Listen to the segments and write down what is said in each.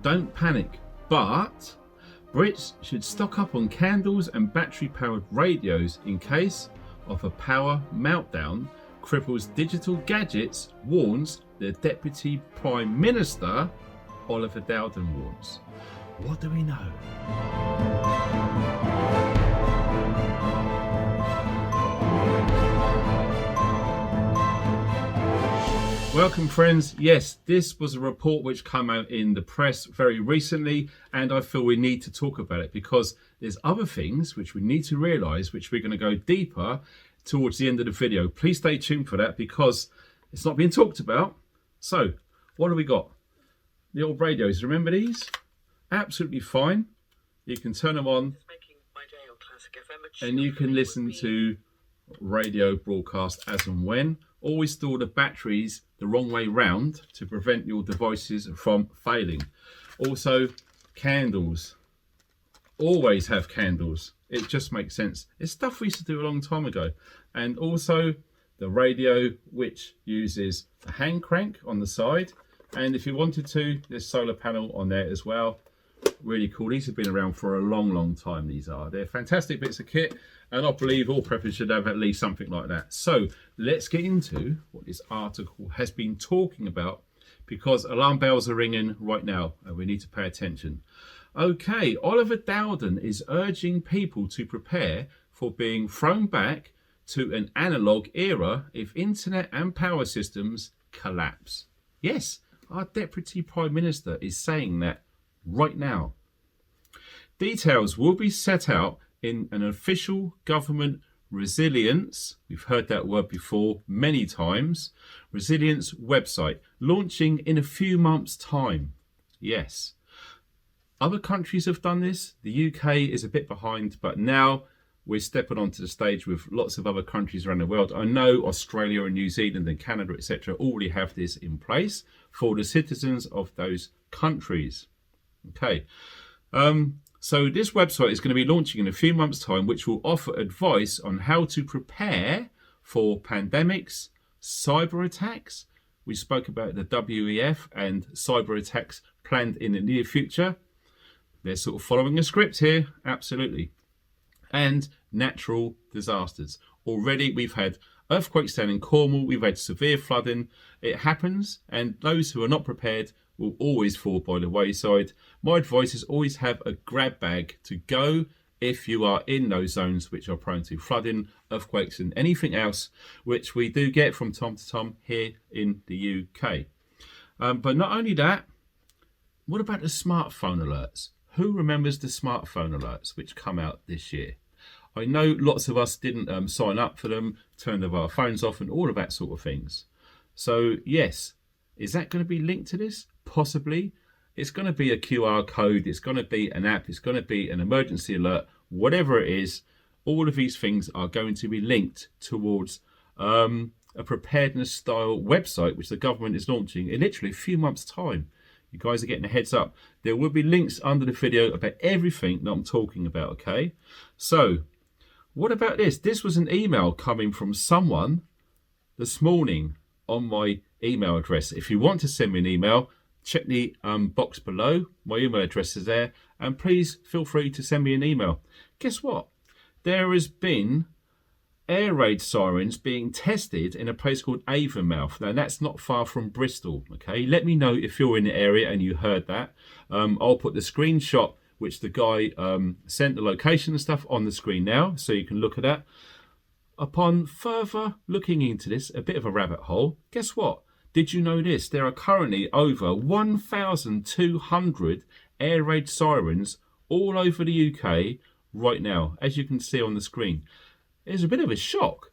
don't panic, but Brits should stock up on candles and battery-powered radios in case of a power meltdown. Cripples digital gadgets, warns the Deputy Prime Minister. Oliver Dowden warns. What do we know? Welcome, friends. Yes, this was a report which came out in the press very recently, and I feel we need to talk about it because there's other things which we need to realise, which we're going to go deeper towards the end of the video. Please stay tuned for that because it's not being talked about. So, what have we got? The old radios, remember these? Absolutely fine. You can turn them on and you can listen to radio broadcast as and when. Always store the batteries the wrong way round to prevent your devices from failing. Also, candles. Always have candles. It just makes sense. It's stuff we used to do a long time ago. And also the radio, which uses a hand crank on the side. And if you wanted to, there's solar panel on there as well. Really cool. These have been around for a long time. They're fantastic bits of kit, and I believe all preppers should have at least something like that. So let's get into what this article has been talking about, because alarm bells are ringing right now and we need to pay attention. Okay, Oliver Dowden is urging people to prepare for being thrown back to an analog era if internet and power systems collapse. Yes, our Deputy Prime Minister is saying that right now. Details will be set out in an official government resilience, we've heard that word before many times, resilience website, launching in a few months' time. Yes. Other countries have done this. The UK is a bit behind, but now we're stepping onto the stage with lots of other countries around the world. I know Australia and New Zealand and Canada, etc., already have this in place for the citizens of those countries. Okay, so this website is going to be launching in a few months' time, which will offer advice on how to prepare for pandemics, cyber attacks. We spoke about the WEF and cyber attacks planned in the near future. They're sort of following a script here, absolutely. And natural disasters. Already we've had earthquakes down in Cornwall, we've had severe flooding. It happens, and those who are not prepared will always fall by the wayside. My advice is always have a grab bag to go if you are in those zones which are prone to flooding, earthquakes and anything else, which we do get from time to time here in the UK. But not only that, what about the smartphone alerts? Who remembers the smartphone alerts which come out this year? I know lots of us didn't sign up for them, turned our phones off and all of that sort of things. So yes, is that going to be linked to this? Possibly. It's going to be a QR code, it's going to be an app, it's going to be an emergency alert, whatever it is. All of these things are going to be linked towards a preparedness style website which the government is launching in literally a few months' time. You guys are getting a heads up. There will be links under the video about everything that I'm talking about, okay? So, what about this? This was an email coming from someone this morning on my email address. If you want to send me an email, check the box below. My email address is there. And please feel free to send me an email. Guess what? There has been air raid sirens being tested in a place called Avonmouth. Now, that's not far from Bristol, okay? Let me know if you're in the area and you heard that. I'll put the screenshot which the guy sent, the location and stuff, on the screen now, so you can look at that. Upon further looking into this, a bit of a rabbit hole, guess what? Did you know this? There are currently over 1,200 air raid sirens all over the UK right now, as you can see on the screen. It's a bit of a shock.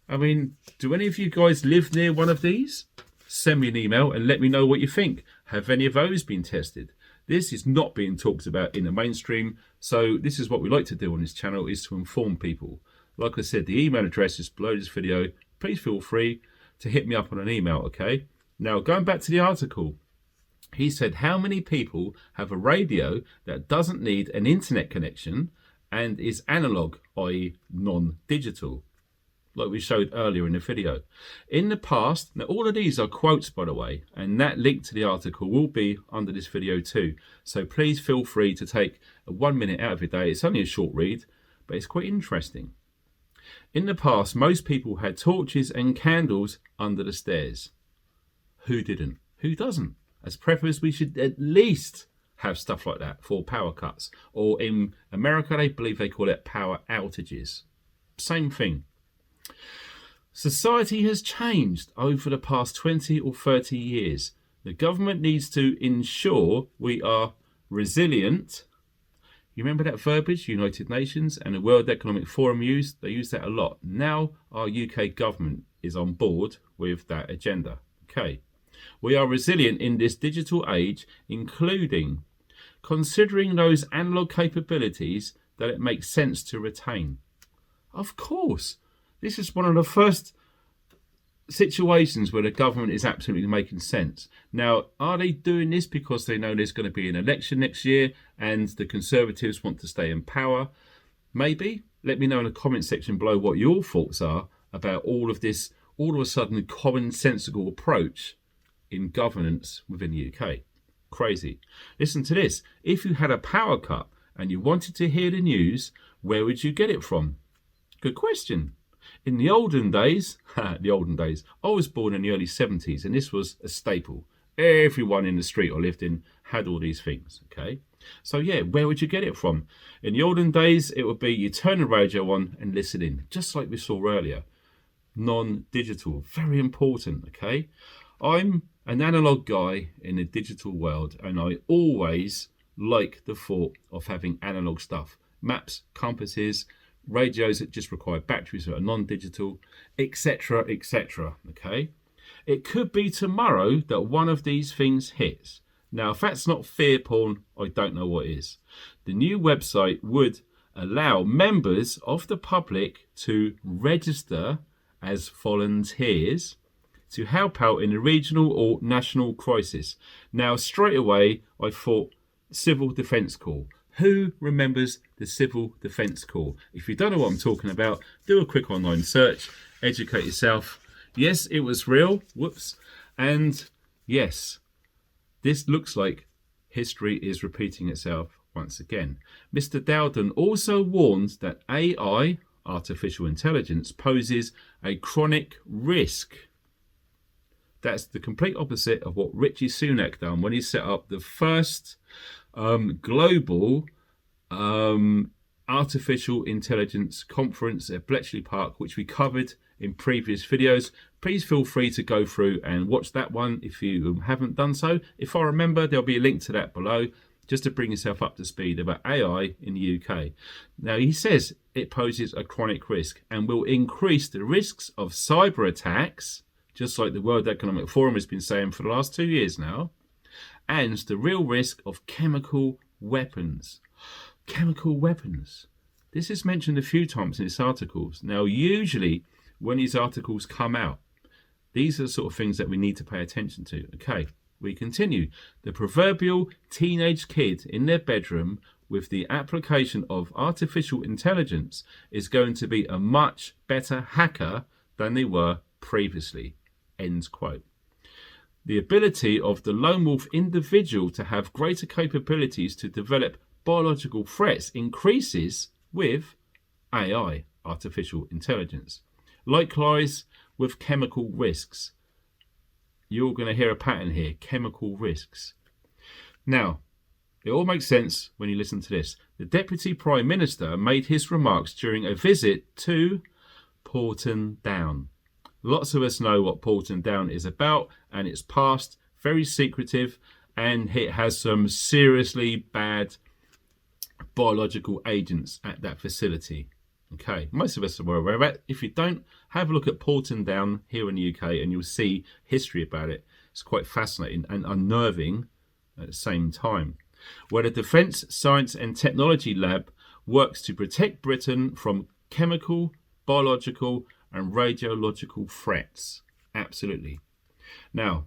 I mean, do any of you guys live near one of these? Send me an email and let me know what you think. Have any of those been tested? This is not being talked about in the mainstream, so this is what we like to do on this channel, is to inform people. Like I said, the email address is below this video. Please feel free to hit me up on an email, okay? Now, going back to the article, he said, how many people have a radio that doesn't need an internet connection and is analog, i.e. non-digital? like we showed earlier in the video. In the past, now all of these are quotes, by the way, and that link to the article will be under this video too. So please feel free to take 1 minute out of your day. It's only a short read, but it's quite interesting. In the past, most people had torches and candles under the stairs. Who didn't? Who doesn't? As preppers, we should at least have stuff like that for power cuts. Or in America, they believe they call it power outages. Same thing. Society has changed over the past 20 or 30 years. The government needs to ensure we are resilient. You remember that verbiage, United Nations and the World Economic Forum used? They use that a lot. Now our UK government is on board with that agenda. Okay. We are resilient in this digital age, including considering those analog capabilities that it makes sense to retain. Of course. This is one of the first situations where the government is absolutely making sense. Now, are they doing this because they know there's going to be an election next year and the Conservatives want to stay in power? Maybe. Let me know in the comment section below what your thoughts are about all of this, all of a sudden, commonsensical approach in governance within the UK. Crazy. Listen to this. If you had a power cut and you wanted to hear the news, where would you get it from? Good question. In the olden days, I was born in the early 70s, and this was a staple. Everyone in the street I lived in had all these things, okay? So yeah, where would you get it from? In the olden days, it would be you turn the radio on and listen in, just like we saw earlier. Non-digital, very important, okay? I'm an analog guy in the digital world, and I always like the thought of having analog stuff. Maps, compasses, radios that just require batteries that are non-digital, etc., etc. Okay, it could be tomorrow that one of these things hits. Now, if that's not fear porn, I don't know what is. The new website would allow members of the public to register as volunteers to help out in a regional or national crisis. Now, straight away, I thought Civil Defence Corps. Who remembers the Civil Defence Corps? If you don't know what I'm talking about, do a quick online search, educate yourself. Yes, it was real. Whoops. And yes, this looks like history is repeating itself once again. Mr. Dowden also warns that AI, artificial intelligence, poses a chronic risk. That's the complete opposite of what Richie Sunak done when he set up the first global artificial intelligence conference at Bletchley Park, which we covered in previous videos. Please feel free to go through and watch that one if you haven't done so. If I remember, there'll be a link to that below, just to bring yourself up to speed about AI in the UK. Now, he says it poses a chronic risk and will increase the risks of cyber attacks, just like the World Economic Forum has been saying for the last 2 years now, and the real risk of chemical weapons. Chemical weapons. This is mentioned a few times in his articles. Now, usually when these articles come out, these are the sort of things that we need to pay attention to. Okay, we continue. The proverbial teenage kid in their bedroom with the application of artificial intelligence is going to be a much better hacker than they were previously. End quote. The ability of the lone wolf individual to have greater capabilities to develop biological threats increases with AI, artificial intelligence. Likewise with chemical risks. You're going to hear a pattern here, chemical risks. Now, it all makes sense when you listen to this. The Deputy Prime Minister made his remarks during a visit to Porton Down. Lots of us know what Porton Down is about, and it's past, very secretive, and it has some seriously bad biological agents at that facility. Okay, most of us are aware of that. If you don't, have a look at Porton Down here in the UK and you'll see history about it. It's quite fascinating and unnerving at the same time. Where the Defence Science and Technology Lab works to protect Britain from chemical, biological and radiological threats. Absolutely. Now,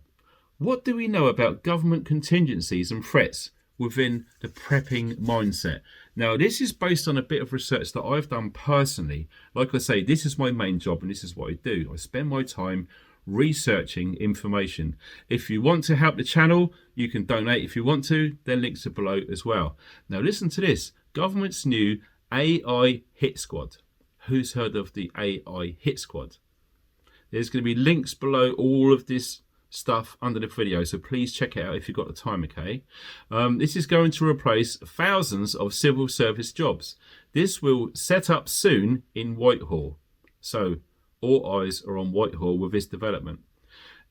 what do we know about government contingencies and threats within the prepping mindset. Now, this is based on a bit of research that I've done personally. Like I say, this is my main job and this is what I do. I spend my time researching information. If you want to help the channel, you can donate if you want to. Their links are below as well. Now, listen to this. Government's new AI hit squad. Who's heard of the AI hit squad? There's going to be links below all of this stuff under the video, so please check it out if you've got the time, okay? This is going to replace thousands of civil service jobs. This will set up soon in Whitehall, so all eyes are on Whitehall with this development.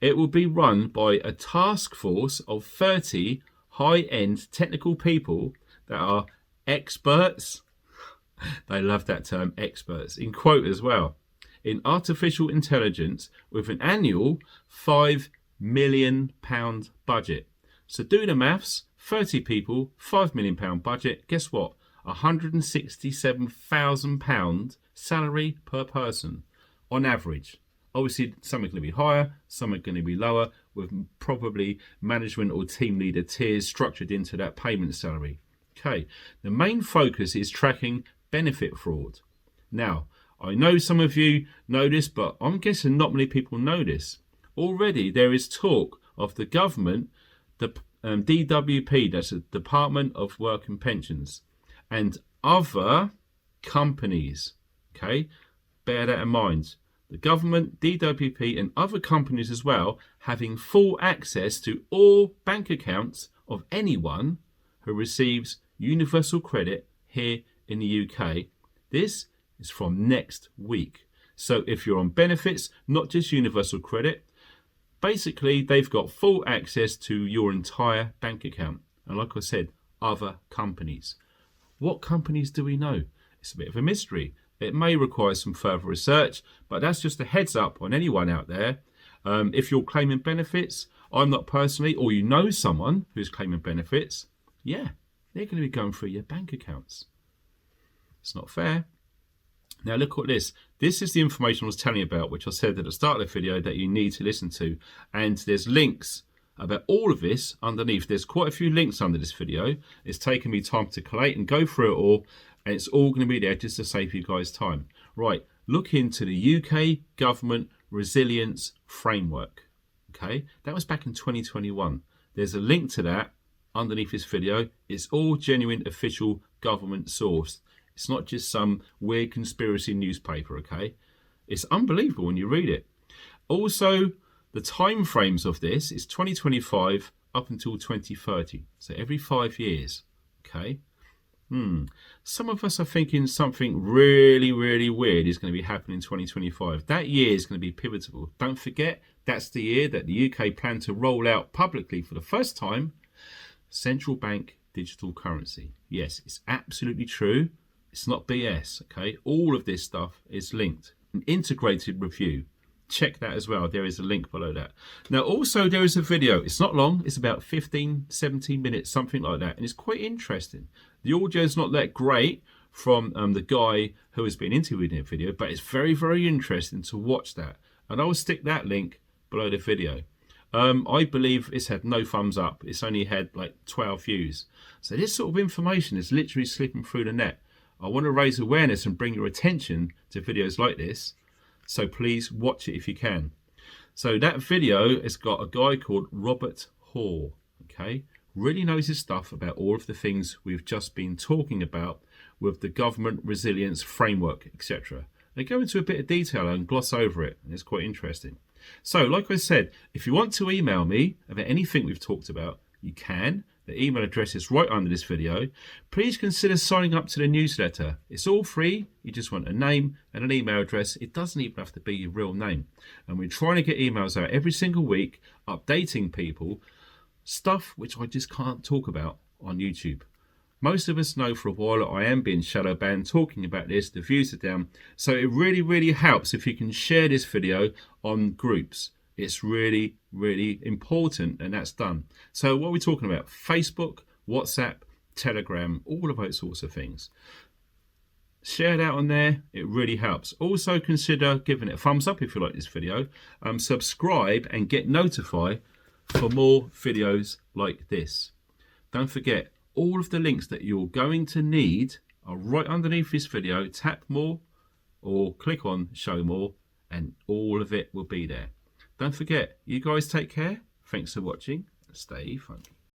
It will be run by a task force of 30 high-end technical people that are experts, they love that term, experts, in quote as well, in artificial intelligence, with an annual £5 million budget. So do the maths, 30 people, £5 million budget. Guess what? £167,000 salary per person on average. Obviously, some are going to be higher, some are going to be lower, with probably management or team leader tiers structured into that payment salary. Okay, the main focus is tracking benefit fraud. Now, I know some of you know this, but I'm guessing not many people know this. Already there is talk of the government, the DWP, that's the Department of Work and Pensions, and other companies, okay, bear that in mind. The government, DWP and other companies as well, having full access to all bank accounts of anyone who receives universal credit here in the UK. This is from next week. So if you're on benefits, not just universal credit, basically they've got full access to your entire bank account. And like I said, other companies. What companies do we know? It's a bit of a mystery. It may require some further research, but that's just a heads up on anyone out there. If you're claiming benefits, I'm not personally, or you know someone who's claiming benefits, yeah, they're going to be going through your bank accounts. It's not fair. Now look at this. This is the information I was telling you about, which I said at the start of the video that you need to listen to. And there's links about all of this underneath. There's quite a few links under this video. It's taken me time to collate and go through it all. And it's all going to be there just to save you guys time. Right, look into the UK Government Resilience Framework. Okay, that was back in 2021. There's a link to that underneath this video. It's all genuine official government sourced. It's not just some weird conspiracy newspaper, okay? It's unbelievable when you read it. Also, the time frames of this is 2025 up until 2030. So every 5 years, okay? Some of us are thinking something really, really weird is going to be happening in 2025. That year is going to be pivotal. Don't forget, that's the year that the UK plan to roll out publicly for the first time central bank digital currency. Yes, it's absolutely true. It's not BS, okay? All of this stuff is linked. An integrated review. Check that as well. There is a link below that. Now, also, there is a video. It's not long. It's about 15, 17 minutes, something like that. And it's quite interesting. The audio is not that great from the guy who has been interviewed in the video, but it's very, very interesting to watch that. And I will stick that link below the video. I believe it's had no thumbs up. It's only had like 12 views. So this sort of information is literally slipping through the net. I want to raise awareness and bring your attention to videos like this. So please watch it if you can. So that video has got a guy called Robert Hall, okay? Really knows his stuff about all of the things we've just been talking about with the government resilience framework, etc. They go into a bit of detail and gloss over it, and it's quite interesting. So, like I said, if you want to email me about anything we've talked about, you can. The email address is right under this video. Please consider signing up to the newsletter. It's all free. You just want a name and an email address. It doesn't even have to be your real name. And we're trying to get emails out every single week, updating people, stuff which I just can't talk about on YouTube. Most of us know for a while that I am being shadow banned talking about this. The views are down. So it really, really helps if you can share this video on groups. It's really, really important, and that's done. So what are we talking about? Facebook, WhatsApp, Telegram, all of those sorts of things. Share that on there. It really helps. Also consider giving it a thumbs up if you like this video. Subscribe and get notified for more videos like this. Don't forget, all of the links that you're going to need are right underneath this video. Tap more or click on show more and all of it will be there. Don't forget, you guys take care. Thanks for watching. Stay funky.